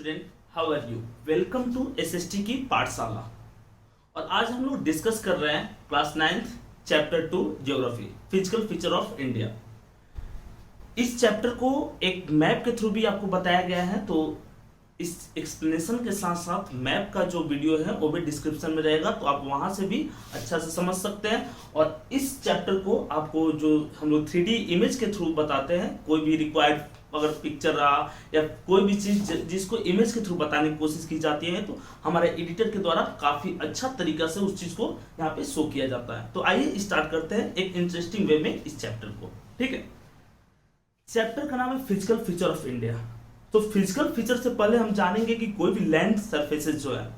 Student, how are you? Welcome to SST की पाठशाला। और आज हम लोग डिस्कस कर रहे हैं class 9th chapter 2 geography, physical feature of India. इस चैप्टर को एक मैप के थ्रू भी आपको बताया गया है, तो इस एक्सप्लेनेशन के साथ साथ मैप का जो वीडियो है वो भी डिस्क्रिप्शन में रहेगा, तो आप वहां से भी अच्छा से समझ सकते हैं। और इस चैप्टर को आपको जो हम लोग 3D इमेज के थ्रू बताते हैं, कोई भी रिक्वायर्ड अगर पिक्चर रहा या कोई भी चीज जिसको इमेज के थ्रू बताने की कोशिश की जाती है, तो हमारे एडिटर के द्वारा काफी अच्छा तरीका से उस चीज को यहाँ पे शो किया जाता है। तो आइए स्टार्ट करते हैं एक इंटरेस्टिंग वे में इस चैप्टर को। ठीक है, चैप्टर का नाम है फिजिकल फीचर ऑफ इंडिया। तो फिजिकल फीचर से पहले हम जानेंगे कि कोई भी लैंड सरफेसेस जो है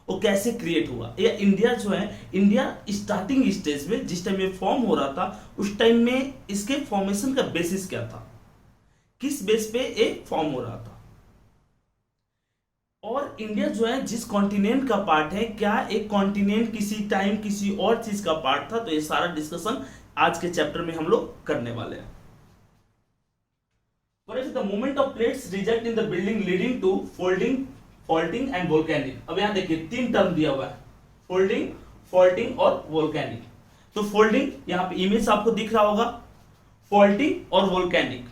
वो कैसे क्रिएट हुआ, या इंडिया जो है, इंडिया स्टार्टिंग स्टेज में जिस टाइम में फॉर्म हो रहा था उस टाइम में इसके फॉर्मेशन का बेसिस क्या था, किस बेस पे ये फॉर्म हो रहा था, और इंडिया जो है जिस कॉन्टिनेंट का पार्ट है, क्या एक कॉन्टिनेंट किसी टाइम किसी और चीज का पार्ट था। तो ये सारा डिस्कशन आज के चैप्टर में हम लोग करने वाले हैं। What is the movement of plates reject in the building leading to folding, faulting and volcanic? अब यहाँ देखिए तीन टर्म दिया हुआ है, फोल्डिंग, फॉल्टिंग और वोल्केनिक। तो फोल्डिंग यहाँ पे इमेज आपको दिख रहा होगा, फॉल्टिंग और वोल्केनिक।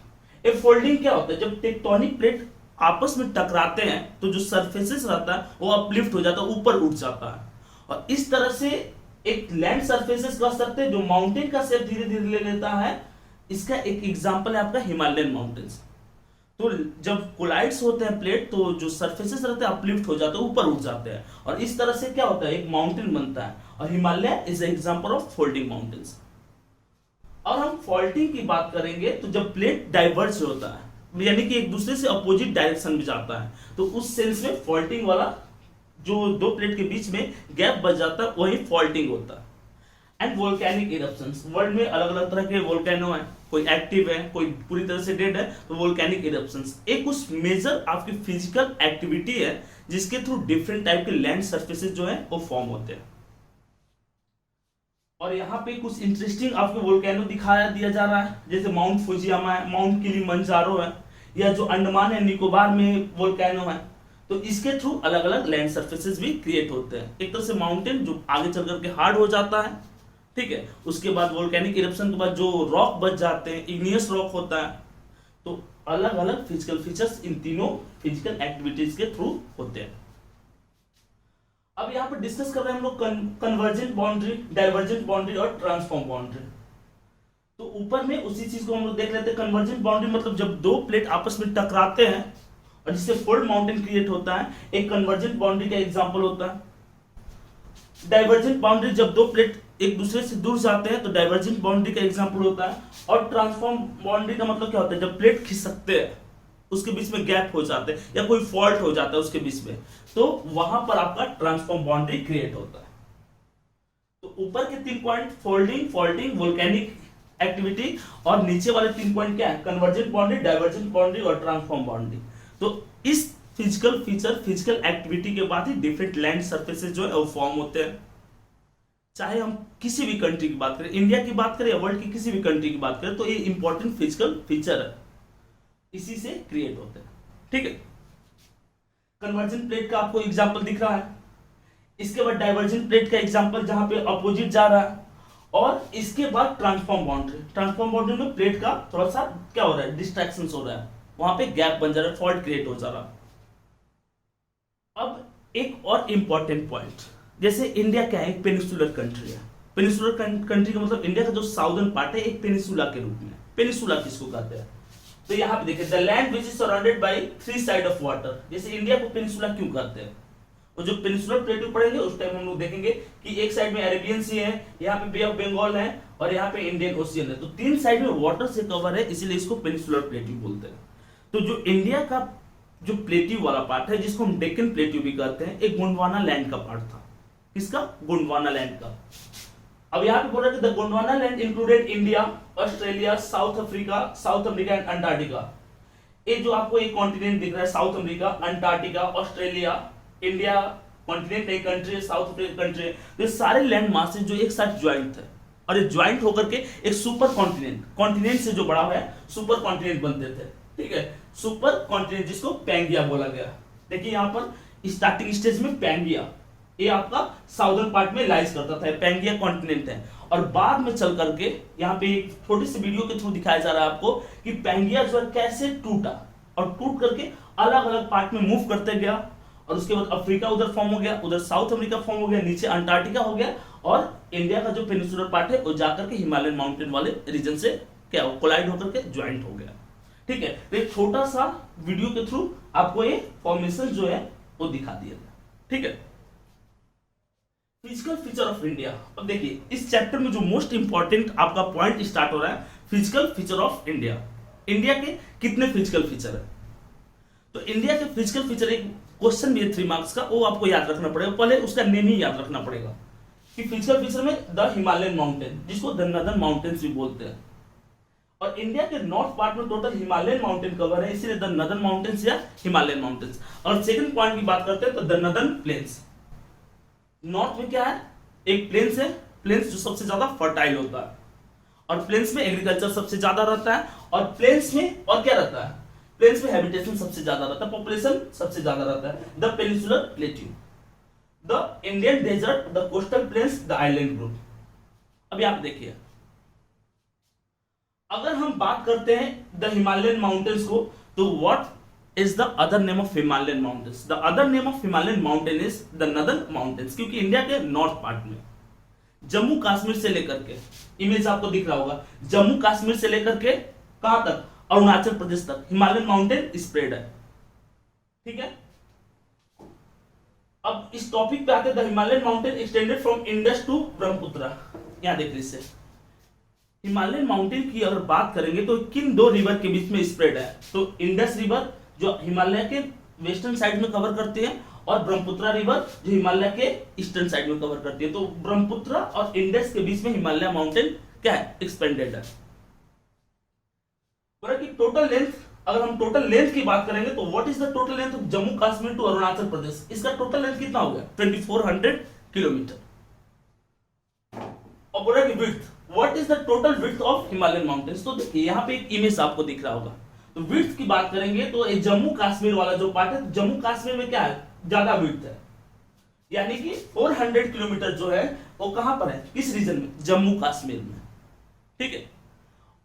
ये फोल्डिंग क्या होता है? जब टेक्टोनिक प्लेट आपस में टकराते हैं तो जो सरफेसेस रहता है वो अपलिफ्ट हो जाता है, ऊपर उठ जाता है। और इस तरह से एक लैंड सरफेसेस कह सकते हैं जो माउंटेन का शेप धीरे धीरे ले लेता है। इसका एक एग्जांपल है आपका हिमालयन माउंटेन्स। तो जब कोलाइड्स होते हैं प्लेट, तो जो सरफेसेस रहते हैं अपलिफ्ट हो जाते हैं, ऊपर उठ जाते हैं, और इस तरह से क्या होता है, एक माउंटेन बनता है। और Himalaya is example of folding mountains. और हम फॉल्टिंग की बात करेंगे तो जब प्लेट डाइवर्ज होता है, यानी कि एक दूसरे से अपोजिट डायरेक्शन में जाता है, तो उस सेंस में फॉल्टिंग वाला जो दो प्लेट के बीच में गैप बच जाता है वही फॉल्टिंग होता है। एंड वोल्केनिक इरप्शंस, वर्ल्ड में अलग अलग तरह के वोल्केनो हैं, कोई एक्टिव है कोई पूरी तरह से डेड है। तो वोल्केनिक इरप्शंस एक कुछ मेजर आपकी फिजिकल एक्टिविटी है जिसके थ्रू डिफरेंट टाइप के लैंड सरफेसेस जो है वो फॉर्म होते हैं। और यहाँ पे कुछ इंटरेस्टिंग आपको वोल्केनो दिखाया दिया जा रहा है, जैसे माउंट फुजियामा है, माउंट किलिमंजारो है, या जो अंडमान एंड निकोबार में वोल्केनो है। तो इसके थ्रू अलग अलग लैंड सरफेसेस भी क्रिएट होते हैं। एक तरह से माउंटेन जो आगे चल करके हार्ड हो जाता है, ठीक है, उसके बाद वोल्केनिक इरप्शन के बाद जो रॉक बच जाते हैं, इग्नियस रॉक होता है। तो अलग अलग फिजिकल फीचर्स इन तीनों फिजिकल एक्टिविटीज के थ्रू होते हैं। अब यहाँ पर डिस्कस कर रहे हैं हम लोग कन्वर्जेंट बाउंड्री, डाइवर्जेंट बाउंड्री और ट्रांसफॉर्म बाउंड्री। तो ऊपर में उसी चीज को हम लोग देख लेते हैं। कन्वर्जेंट बाउंड्री मतलब जब दो प्लेट आपस में टकराते हैं और जिससे फोल्ड माउंटेन क्रिएट होता है, एक कन्वर्जेंट बाउंड्री का एग्जांपल होता है। डाइवर्जेंट बाउंड्री जब दो प्लेट एक दूसरे से दूर जाते हैं तो डाइवर्जेंट बाउंड्री का एग्जांपल होता है। और ट्रांसफॉर्म बाउंड्री का मतलब क्या होता है? जब प्लेट खिसकते हैं उसके बीच में गैप हो जाते हैं या कोई फॉल्ट हो जाता है उसके बीच में, तो वहां पर आपका ट्रांसफॉर्म बाउंड्री क्रिएट होता है। तो ऊपर के 3 point folding, faulting, volcanic activity, और नीचे वाले 3 पॉइंट क्या है? कन्वर्जेंट बाउंड्री, डाइवर्जेंट बाउंड्री और ट्रांसफॉर्म बाउंड्री। तो इस फिजिकल फीचर, फिजिकल एक्टिविटी के बाद ही डिफरेंट लैंड सरफेसेस जो है वो फॉर्म होते हैं। चाहे हम किसी भी कंट्री की बात करें, इंडिया की बात करें या वर्ल्ड की किसी भी कंट्री की बात करें, तो ये इंपॉर्टेंट फिजिकल फीचर है, इसी से क्रिएट होते हैं। ठीक है, कन्वर्जेंट प्लेट का आपको एग्जांपल दिख रहा है। इसके बाद डाइवर्जेंट प्लेट का एग्जांपल जहां पे अपोजिट जा रहा है, और इसके बाद ट्रांसफॉर्म बाउंड्री। ट्रांसफॉर्म बाउंड्री में प्लेट का थोड़ा सा क्या हो रहा है? डिस्ट्रैक्शन हो रहा है, वहां पे गैप बन जा रहा है, फॉल्ट क्रिएट हो जा रहा है। अब एक और इंपॉर्टेंट पॉइंट, जैसे इंडिया क्या है? एक पेनिसुलर कंट्री है। पेनिसुलर कंट्री का मतलब इंडिया का जो साउदर्न पार्ट है एक पेनिसुला के रूप में। पेनिसुला किसको कहते हैं? तो यहाँ पे देखिए, the land which is surrounded by 3 side of water. जैसे इंडिया को पेनिसुला क्यों कहते हैं? और जो पेनिसुलर प्लेटू पढ़ेंगे उस टाइम हम लोग देखेंगे कि एक साइड में अरेबियन सी है, यहाँ पे बे ऑफ बंगाल है, और यहाँ पे इंडियन ओशियन है। तो 3 साइड में वाटर से कवर है, इसीलिए इसको पेनिसुलर प्लेटू बोलते हैं। तो जो इंडिया का जो प्लेट्यू वाला पार्ट है, जिसको हम डेक्कन प्लेट्यू भी कहते हैं, एक गोंडवाना लैंड का पार्ट था। किसका? गोंडवाना लैंड का। अब यहाँ पे बोल रहा है कि the Gondwana land included India, Australia, south America and Antarctica. ये जो आपको एक कॉन्टिनेंट दिख रहा है, south America, Antarctica, Australia, India continent एक कंट्री है, साउथ अफ्रीका कंट्री है। तो ये सारे लैंड मासेस जो एक साथ ज्वाइंट थे, और ये ज्वाइंट होकर के एक सुपर कॉन्टिनेंट से जो बड़ा हुआ है सुपर कॉन्टिनेंट बनते थे। ठीक है, सुपर कॉन्टिनेंट जिसको पैंगिया बोला गया, देखिए यहाँ पर स्टार्टिंग स्टेज में पैंगिया, ये आपका साउदर्न पार्ट में लाइज करता था, पैंगिया कॉन्टिनेंट है। और बाद में चल करके यहाँ पे एक छोटी सी वीडियो के थ्रू दिखाया जा रहा है आपको कि पैंगिया जो है कैसे टूटा और टूट करके अलग अलग पार्ट में मूव करते गया। और उसके बाद अफ्रीका उधर फॉर्म हो गया, उधर साउथ अमेरिका फॉर्म हो गया, नीचे अंटार्कटिका हो गया, और इंडिया का जो पेनिसुलर पार्ट है वो जाकर के हिमालयन माउंटेन वाले रीजन से क्या हो, कोलाइड होकर के ज्वाइंट हो गया। ठीक है, तो एक छोटा सा वीडियो के थ्रू आपको ये फॉर्मेशन जो है वो दिखा दिया गया। ठीक है, फिजिकल फीचर ऑफ इंडिया। अब देखिए इस चैप्टर में जो मोस्ट इंपॉर्टेंट आपका पॉइंट स्टार्ट हो रहा है, physical feature of India. India के कितने फिजिकल फीचर है? तो इंडिया के फिजिकल फीचर, एक क्वेश्चन भी है 3 मार्क्स का, वो आपको याद रखना पड़ेगा। पहले उसका नेम ही याद रखना पड़ेगा कि फिजिकल फीचर में द हिमालयन माउंटेन, जिसको द नदर्न माउंटेन्स भी बोलते हैं। और इंडिया के नॉर्थ पार्ट में टोटल हिमालयन माउंटेन कवर है, इसीलिए द नदर्न माउंटेन्स या हिमालयन माउंटेन्स। और सेकंड पॉइंट की बात करते हैं तो द नदर्न प्लेन्स। नॉर्थ में क्या है, एक प्लेन्स है, प्लेन्स जो सबसे ज्यादा फर्टाइल होता है, और प्लेन्स में एग्रीकल्चर सबसे ज्यादा रहता है, और प्लेन्स में और क्या रहता है, प्लेन्स में हैबिटेशन सबसे ज्यादा रहता है, पॉपुलेशन सबसे ज्यादा रहता है। The peninsular plateau, the Indian desert, the coastal plains, the island group. अब आप देखिए, अगर हम बात करते हैं द हिमालयन माउंटेन्स को, तो what is the other name of Himalayan mountains? The other name of Himalayan mountain is the northern mountains, क्योंकि इंडिया के नॉर्थ पार्ट में जम्मू कश्मीर से लेकर के, इमेज आपको दिख रहा होगा, जम्मू कश्मीर से लेकर के कहां तक, अरुणाचल प्रदेश तक हिमालयन माउंटेन स्प्रेड है। ठीक है, अब इस टॉपिक पे आते हैं, the Himalayan mountain extended from Indus to Brahmaputra. यहां देख लीजिए, हिमालयन माउंटेन की अगर बात करेंगे तो किन 2 रिवर के बीच में स्प्रेड है? तो इंडस रिवर जो हिमालय के वेस्टर्न साइड में कवर करती है, और ब्रह्मपुत्र रिवर जो हिमालय के ईस्टर्न साइड में कवर करती है। तो ब्रह्मपुत्र और इंडस के बीच में हिमालय माउंटेन क्या है, एक्सपेंडेड है। की टोटल लेंथ, अगर हम टोटल लेंथ की बात करेंगे तो what is the total length of Jammu Kashmir to Arunachal Pradesh? इसका टोटल लेंथ कितना हो गया? 2400 किलोमीटर। और बोला कि width, what is the total width of Himalayan mountains? तो देखिए यहाँ पे एक इमेज आपको दिख रहा होगा। तो विड्थ की बात करेंगे तो ये जम्मू कश्मीर वाला जो पार्ट है, जम्मू कश्मीर में क्या है, ज्यादा विड्थ है, यानी कि 400 किलोमीटर जो है वो कहां पर है, किस रीजन में, जम्मू कश्मीर में। ठीक है,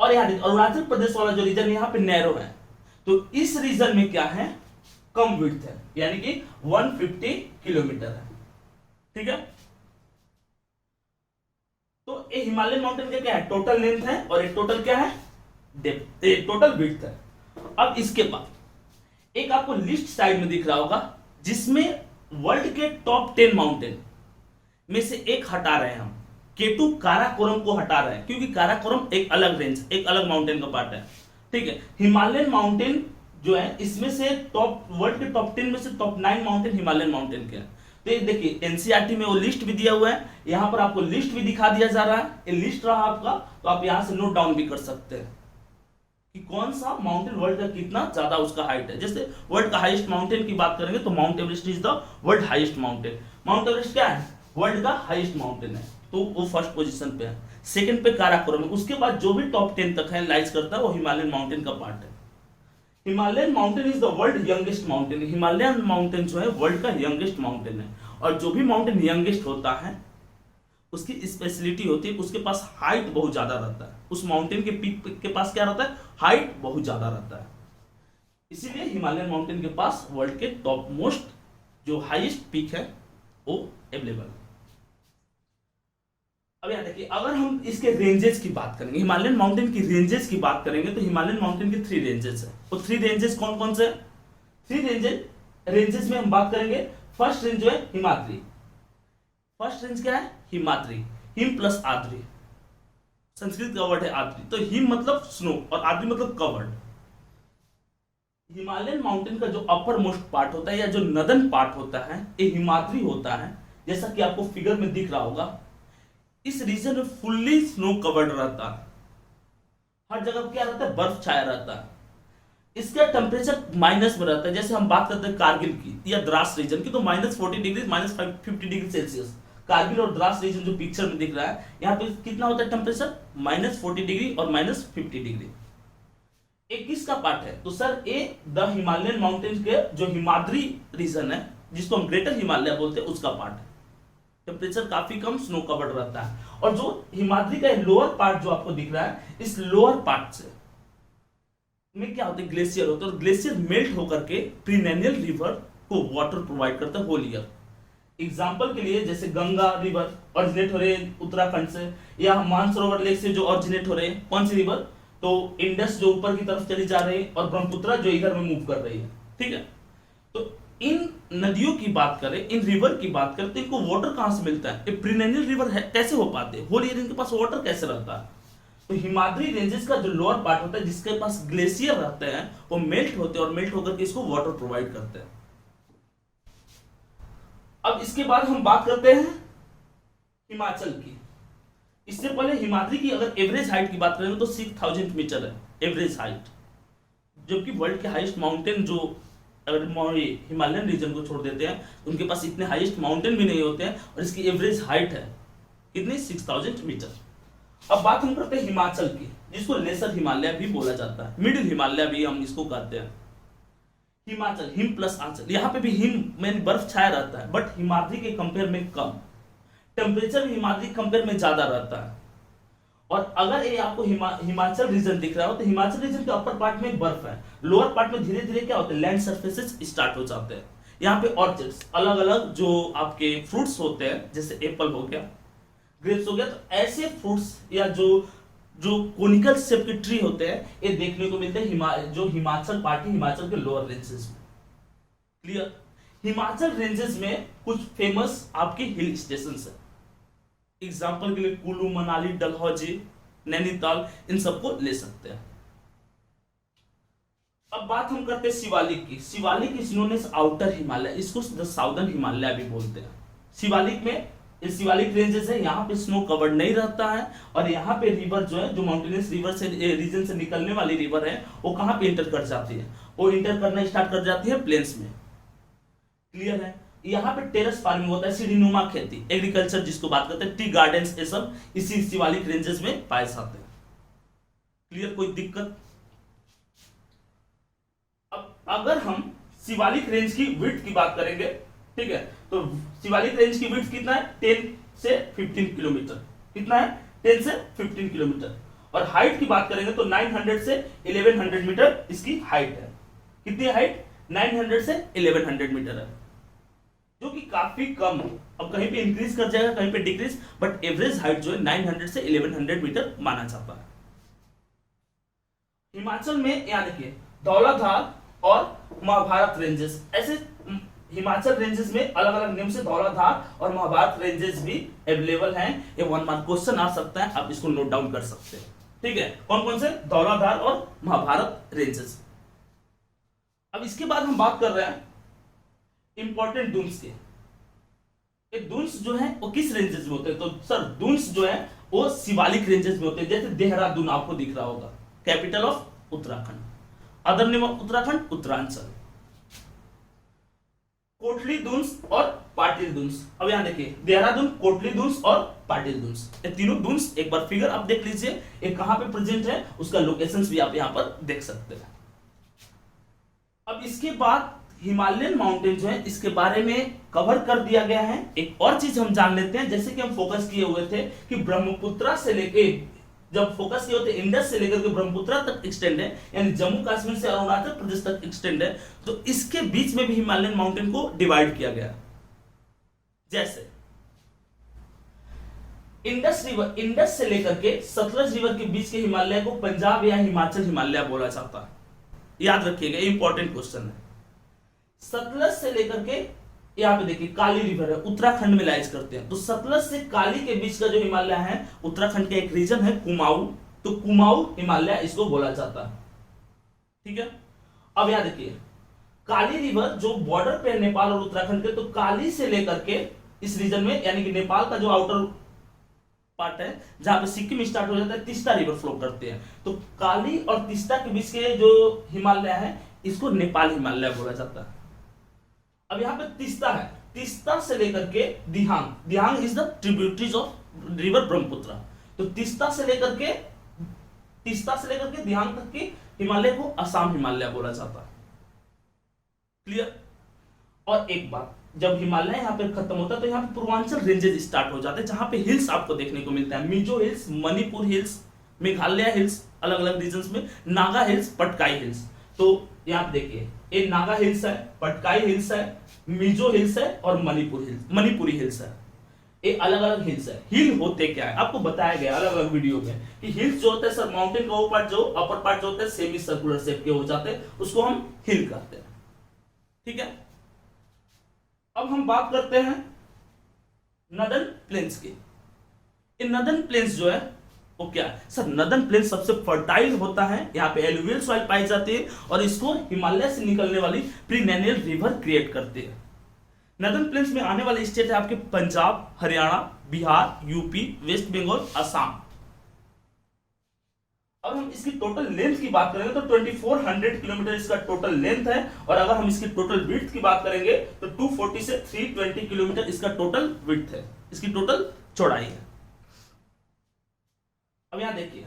और यहाँ अरुणाचल प्रदेश वाला जो रीजन यहाँ पे नैरो है, तो इस रीजन में क्या है, कम विड्थ है, यानी कि 150 किलोमीटर है। ठीक है, तो ये हिमालयन माउंटेन का क्या है, टोटल लेंथ है, और एक टोटल क्या है, डेप्थ, एक टोटल विड्थ है। अब इसके बाद एक आपको लिस्ट साइड में दिख रहा होगा, जिसमें वर्ल्ड के टॉप 10 माउंटेन में से एक हटा रहे हैं हम, केटू काराकोरम को हटा रहे हैं, क्योंकि काराकोरम एक अलग रेंज, एक अलग माउंटेन का पार्ट है। ठीक है, हिमालयन माउंटेन जो है इसमें से टॉप, वर्ल्ड के टॉप 10 में से टॉप 9 माउंटेन हिमालयन माउंटेन के हैं। तो ये देखिए एनसीईआरटी में वो लिस्ट भी दिया हुआ है, यहाँ पर आपको लिस्ट भी दिखा दिया जा रहा है, ये लिस्ट रहा आपका, तो आप यहाँ से नोट डाउन भी कर सकते हैं कि कौन सा माउंटेन वर्ल्ड का कितना ज्यादा उसका हाइट है। जैसे वर्ल्ड का हाईएस्ट माउंटेन की बात करेंगे तो mount Everest is the world highest mountain. Mount Everest क्या है, वर्ल्ड का हाईएस्ट माउंटेन है, तो वो फर्स्ट पोजीशन पे है। सेकंड पे काराकोरम है, उसके बाद जो भी टॉप 10 तक है लाइज करता है वो हिमालयन माउंटेन का पार्ट है। Himalayan mountain is the world youngest mountain, Himalayan mountain जो है वर्ल्ड का यंगेस्ट माउंटेन है। और जो भी माउंटेन यंगेस्ट होता है उसकी स्पेशलिटी होती है, उसके पास हाइट बहुत ज्यादा रहता है, उस माउंटेन के पीक के पास क्या रहता है, हाइट बहुत ज्यादा रहता है। इसीलिए हिमालयन माउंटेन के पास वर्ल्ड के टॉप मोस्ट जो हाईएस्ट पीक है वो अवेलेबल है। अब यहाँ देखिए, अगर हम इसके रेंजेस की बात करेंगे, हिमालयन माउंटेन की रेंजेस की बात करेंगे, तो हिमालयन माउंटेन के 3 रेंजेस है। वो 3 रेंजेस कौन कौन से? 3 रेंजेस में हम बात करेंगे। फर्स्ट रेंज जो है हिमाद्री, फर्स्ट रेंज क्या है, Himadri, him plus ADRI, Sanskrit का वर्ड है आद्री, तो हिम मतलब स्नो और आद्री मतलब कवर्ड। हिमालयन माउंटेन का जो अपर मोस्ट पार्ट होता है या जो नदर्न पार्ट होता है ये हिमाद्री होता है, जैसा कि आपको फिगर में दिख रहा होगा। इस रीजन में फुल्ली स्नो कवर्ड रहता है, हर जगह क्या रहता है, बर्फ छाया रहता है। इसका टेम्परेचर माइनस में रहता है, जैसे हम बात करते हैं कारगिल की या द्रास रीजन की, तो -40 डिग्री -50 डिग्री सेल्सियस। कारगिल और द्रास रीजन जो पिक्चर में दिख रहा है यहाँ पे कितना होता है टेम्परेचर, -40 डिग्री और -50 डिग्री। ए किसका पार्ट है? तो sir A the Himalayan mountains के जो हिमाद्री रीजन है, जिसको हम ग्रेटर हिमालय बोलते हैं, उसका पार्ट है। टेम्परेचर काफी कम, स्नो कवर्ड रहता है। और जो हिमाद्री का लोअर पार्ट जो आपको दिख रहा है, इस लोअर पार्ट से में क्या होता है, ग्लेशियर होता है, और ग्लेशियर मेल्ट होकर के प्रीनेनियल रिवर को वाटर प्रोवाइड करता है होल ईयर। एग्जाम्पल के लिए जैसे गंगा रिवर ऑरिजिनेट हो रहे हैं उत्तराखंड से, या मानसरोवर लेक से जो ऑरिजिनेट हो रहे हैं, कौन सी रिवर? तो इंडस जो ऊपर की तरफ चली जा रही है, और ब्रह्मपुत्र जो इधर में मूव कर रही है। ठीक है, तो इन नदियों की बात करें, इन रिवर की बात करें, तो इनको वाटर कहां से मिलता है? ये प्रीनेनियल रिवर है, कैसे हो पाते हैं? होल ईयर इनके पास वाटर कैसे रहता है? तो हिमाद्री रेंजेस का जो लोअर पार्ट होता है, जिसके पास ग्लेशियर रहते हैं, वो मेल्ट होते हैं और मेल्ट होकर के इसको वाटर प्रोवाइड करते हैं। अब इसके बाद हम बात करते हैं हिमाचल की। इससे पहले हिमाद्री की अगर एवरेज हाइट की बात करें तो 6000 मीटर है एवरेज हाइट, जबकि वर्ल्ड के हाईएस्ट माउंटेन जो, अगर हिमालयन रीजन को छोड़ देते हैं, तो उनके पास इतने हाईएस्ट माउंटेन भी नहीं होते हैं, और इसकी एवरेज हाइट है कितनी? 6000 मीटर। अब बात हम करते हैं हिमाचल की, जिसको लेसर हिमालय भी बोला जाता है, मिडिल हिमालय भी हम इसको कहते हैं। हिमाचल, हिम प्लस आंचल, यहाँ पे भी हिम में बर्फ छाया रहता है, बट हिमाद्री के कंपेयर में कम। टेम्परेचर हिमाद्री कंपेयर में ज्यादा रहता है। और अगर ये आपको हिमाचल रीजन दिख रहा हो, तो हिमाचल रीजन के अपर पार्ट में बर्फ है, लोअर पार्ट में धीरे धीरे क्या होता है, लैंड सर्फेसेस स्टार्ट हो जाते हैं। यहाँ पे ऑर्चिड्स, अलग अलग जो आपके फ्रूट्स होते हैं, जैसे एप्पल हो गया, ग्रेप्स हो गया, तो ऐसे फ्रूट्स या जो कोनिकल शेप के ट्री होते हैं, ये देखने को मिलते हैं जो हिमाचल पार्ट है, हिमाचल के लोअर रेंजेस में। क्लियर? हिमाचल रेंजेस में कुछ फेमस आपके हिल स्टेशंस है, एग्जाम्पल के लिए कुल्लू, मनाली, डलहौजी, नैनीताल, इन सबको ले सकते हैं। अब बात हम करते हैं शिवालिक की। Shivalik is known as outer Himalaya, इसको द साउदर्न हिमालय भी बोलते हैं। शिवालिक में, इस शिवालिक रेंजेस है, यहाँ पे स्नो कवर्ड नहीं रहता है, और यहाँ पे रिवर जो है, जो माउंटेनियस रिवर से रीजन से निकलने वाली रिवर है, वो कहाँ पे इंटर कर जाती है? वो इंटर करना स्टार्ट कर जाती है प्लेन्स में। क्लियर है? यहाँ पे टेरेस फार्मिंग होता है, सीढ़ीनुमा खेती, एग्रीकल्चर जिसको बात करते हैं, टी गार्डन्स, ये सब इसी शिवालिक रेंजेस में पाए जाते हैं। क्लियर? कोई दिक्कत? अब अगर हम शिवालिक रेंज की विड्थ की बात करेंगे, ठीक है, तो शिवालिक रेंज की विड्थ कितना है? 10 से 15 किलोमीटर। कितना है? 10 से 15 किलोमीटर। और हाइट की बात करेंगे तो 900 से 1100 मीटर इसकी हाइट है। कितनी हाइट? 900 से 1100 मीटर है, जो कि काफी कम है। अब कहीं पे इंक्रीज कर जाएगा, कहीं पे डिक्रीज, बट एवरेज हाइट जो है 900 से 1100 मीटर माना जाता है। हिमाचल में यहाँ देखिए धौलाधार और महाभारत रेंजेस, ऐसे हिमाचल रेंजेस में अलग अलग नेम से धौलाधार और महाभारत रेंजेस भी अवेलेबल हैं। ये 1 मार्क क्वेश्चन आ सकता है, आप इसको नोट डाउन कर सकते हैं। ठीक है, कौन कौन से? धौलाधार और महाभारत रेंजेस। अब इसके बाद हम बात कर रहे हैं इंपॉर्टेंट दून्स के। ये दून्स जो है वो किस रेंजेस में होते हैं? तो सर दून्स जो है वो शिवालिक रेंजेस में होते हैं। जैसे देहरादून आपको दिख रहा होगा, capital of Uttarakhand. Other name of Uttarakhand, Uttaranchal. Kotli duns और पाटिल दून्स। अब यहां देखिए देहरादून, कोटली दून्स और पाटिल दून्स, ये तीनों दून्स एक बार फिगर आप देख लीजिए, ये कहां पे प्रेजेंट है, उसका लोकेशंस भी आप यहां पर देख सकते हैं। अब इसके बाद हिमालयन माउंटेन जो है, इसके बारे में कवर कर दिया गया है। एक और चीज हम जान लेते हैं, जैसे कि हम फोकस किए हुए थे कि ब्रह्मपुत्र से लेके, जब फोकस किए होते इंडस से लेकर के ब्रह्मपुत्र तक एक्सटेंड है, यानी जम्मू कश्मीर से अरुणाचल प्रदेश तक एक्सटेंड है, तो इसके बीच में भी हिमालयन माउंटेन को डिवाइड किया गया। जैसे इंडस रिवर, इंडस से लेकर के सतलज रिवर के बीच के हिमालय को पंजाब या हिमाचल हिमालय बोला जाता है। याद रखिएगा, इंपॉर्टेंट क्वेश्चन है। सतलज से लेकर के यहाँ पे देखिए काली रिवर है, उत्तराखंड में लाइज करते हैं, तो सतलज से काली के बीच का जो हिमालय है, उत्तराखंड का एक रीजन है कुमाऊं, तो कुमाऊं हिमालय इसको बोला जाता है। ठीक है, अब यहाँ देखिए काली रिवर जो बॉर्डर पे है नेपाल और उत्तराखंड के, तो काली से लेकर के इस रीजन में, यानी कि नेपाल का जो आउटर पार्ट है, जहां पे सिक्किम स्टार्ट हो जाता है, तीस्ता रिवर फ्लो करते हैं, तो काली और तीस्ता के बीच के जो हिमालय है, इसको नेपाल हिमालय बोला जाता है। अब यहाँ पे तीस्ता है, तीस्ता से लेकर के Dihang, Dihang is the tributaries of river Brahmaputra, तो तीस्ता से लेकर के दिहांग तक की हिमालय को असम हिमालय बोला जाता है। क्लियर। और एक बात, जब हिमालय यहाँ पे खत्म होता है तो यहाँ पे पूर्वांचल रेंजेस स्टार्ट हो जाते हैं, जहां पे हिल्स आपको देखने को मिलता है। Mizo hills, Manipur hills, Meghalaya hills अलग अलग रीजन में, नागा हिल्स, पटकाई हिल्स। तो यहाँ देखिए, ये नागा हिल्स है, पटकाई हिल्स है, मिजो हिल्स है और मणिपुरी हिल्स है। ये अलग अलग हिल्स है। हिल होते क्या है आपको बताया गया अलग अलग वीडियो में कि हिल्स जो होते हैं सर, माउंटेन का वो पार्ट जो अपर पार्ट जो होते हैं सेमी सर्कुलर शेप के हो जाते हैं, उसको हम हिल कहते हैं। ठीक है। अब हम बात करते हैं नदर्न प्लेन्स की। ये नदर्न प्लेन्स जो है वो क्या है सर? नदर्न प्लेन्स सबसे फर्टाइल होता है, यहाँ पे एलुवियल सॉइल पाई जाती है और इसको हिमालय से निकलने वाली प्रीनेनियल रिवर क्रिएट करती है। नदर्न प्लेन्स में आने वाले स्टेट है आपके पंजाब, हरियाणा, बिहार, यूपी, वेस्ट बंगाल, असम। अब हम इसकी टोटल लेंथ की बात करेंगे तो 2400 किलोमीटर इसका टोटल लेंथ है, और अगर हम इसकी टोटल विड्थ की बात करेंगे तो 240 से 320 किलोमीटर इसका टोटल विड्थ है, इसकी टोटल चौड़ाई है। अब यहां देखिए,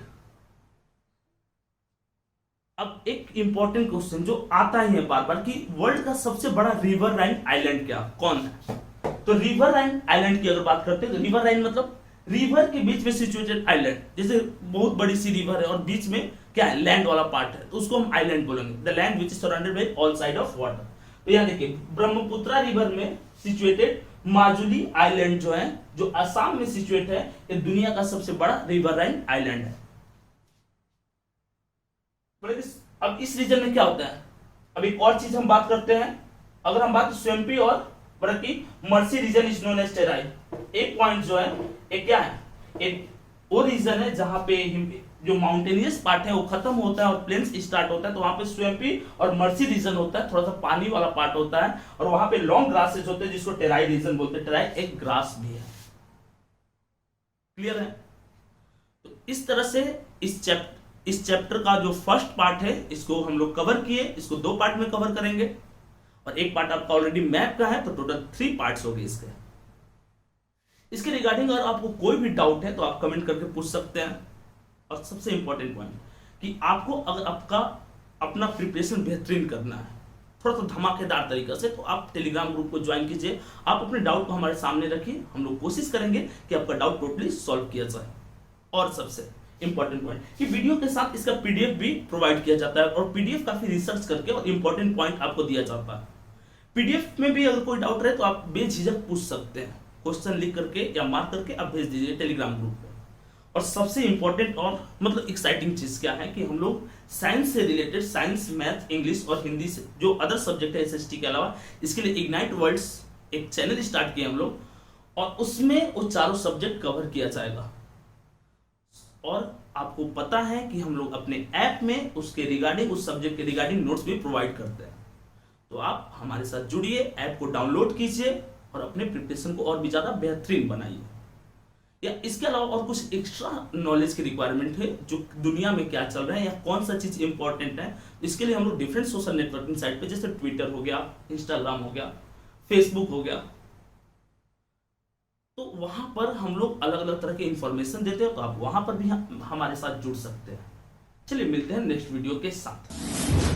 अब एक इंपॉर्टेंट क्वेश्चन जो आता ही है बार बार कि वर्ल्ड का सबसे बड़ा रिवर राइन आइलैंड क्या कौन है? तो रिवर राइन आइलैंड की अगर बात करते हैं तो रिवर राइन मतलब रिवर के बीच में सिचुएटेड आइलैंड। जैसे बहुत बड़ी सी रिवर है और बीच में क्या है, लैंड वाला पार्ट है, तो उसको हम आइलैंड बोलेंगे, the land which is surrounded by all side of water. तो यहाँ देखिए, ब्रह्मपुत्रा रिवर में सिचुएटेड माजुली आइलैंड जो है, जो असम में सिचुएट है, ये दुनिया का सबसे बड़ा रिवर राइन आइलैंड है। अब इस रीजन में क्या होता है, अब एक और चीज हम बात करते हैं, अगर हम बात स्वैम्पी और बरकी marshy region is known as Terai. एक पॉइंट जो है एक क्या है, एक वो रीजन है जहां पे जो माउंटेनियस पार्ट है वो खत्म होता है और प्लेन्स स्टार्ट होता है, तो वहां पे स्वैम्पी और मर्सी रीजन होता है, थोड़ा सा पानी वाला पार्ट होता है, और वहां पे लॉन्ग ग्रासेस होते हैं जिसको टेराई रीजन बोलते हैं। टेराई एक ग्रास भी है। क्लियर है? तो इस तरह से इस चैप्टर का जो फर्स्ट पार्ट है इसको हम लोग कवर किए, इसको 2 पार्ट में कवर करेंगे, और एक पार्ट आपका ऑलरेडी मैप का है, तो टोटल 3 पार्ट्स हो गए इसके रिगार्डिंग। अगर आपको कोई भी डाउट है तो आप कमेंट करके पूछ सकते हैं। और सबसे इंपॉर्टेंट पॉइंट कि आपको अगर आपका अपना प्रिपरेशन बेहतरीन करना है थोड़ा सा धमाकेदार तरीके से, तो आप टेलीग्राम ग्रुप को ज्वाइन कीजिए, आप अपने डाउट को हमारे सामने रखिए, हम लोग कोशिश करेंगे कि आपका डाउट टोटली सॉल्व किया जाए। और सबसे इंपॉर्टेंट पॉइंट कि वीडियो के साथ इसका पीडीएफ भी प्रोवाइड किया जाता है, और पीडीएफ काफी रिसर्च करके और इंपॉर्टेंट पॉइंट आपको दिया जाता है। पीडीएफ में भी अगर कोई डाउट रहे तो आप बेझिझक पूछ सकते हैं, क्वेश्चन लिख करके या मार्क करके आप भेज दीजिए टेलीग्राम ग्रुप पे। और सबसे इंपॉर्टेंट और मतलब एक्साइटिंग चीज क्या है कि हम लोग साइंस से रिलेटेड, साइंस, मैथ, इंग्लिश और हिंदी से जो अदर सब्जेक्ट है एसएसटी के अलावा, इसके लिए इग्नाइट वर्ड्स एक चैनल स्टार्ट किया हम लोग, और उसमें वो चारों सब्जेक्ट कवर किया जाएगा। और आपको पता है कि हम लोग अपने ऐप में उसके रिगार्डिंग, उस सब्जेक्ट के रिगार्डिंग नोट्स भी प्रोवाइड करते हैं। तो आप हमारे साथ जुड़िए, ऐप को डाउनलोड कीजिए और अपने प्रिपरेशन को और भी ज्यादा बेहतरीन बनाइए। या इसके अलावा और कुछ एक्स्ट्रा नॉलेज की रिक्वायरमेंट है, जो दुनिया में क्या चल रहा है या कौन सा चीज इंपॉर्टेंट है, इसके लिए हम लोग डिफरेंट सोशल नेटवर्किंग साइट पे, जैसे ट्विटर हो गया, इंस्टाग्राम हो गया, फेसबुक हो गया, तो वहां पर हम लोग अलग अलग तरह के इंफॉर्मेशन देते हैं, तो आप वहां पर भी हमारे साथ जुड़ सकते हैं। चलिए मिलते हैं नेक्स्ट वीडियो के साथ।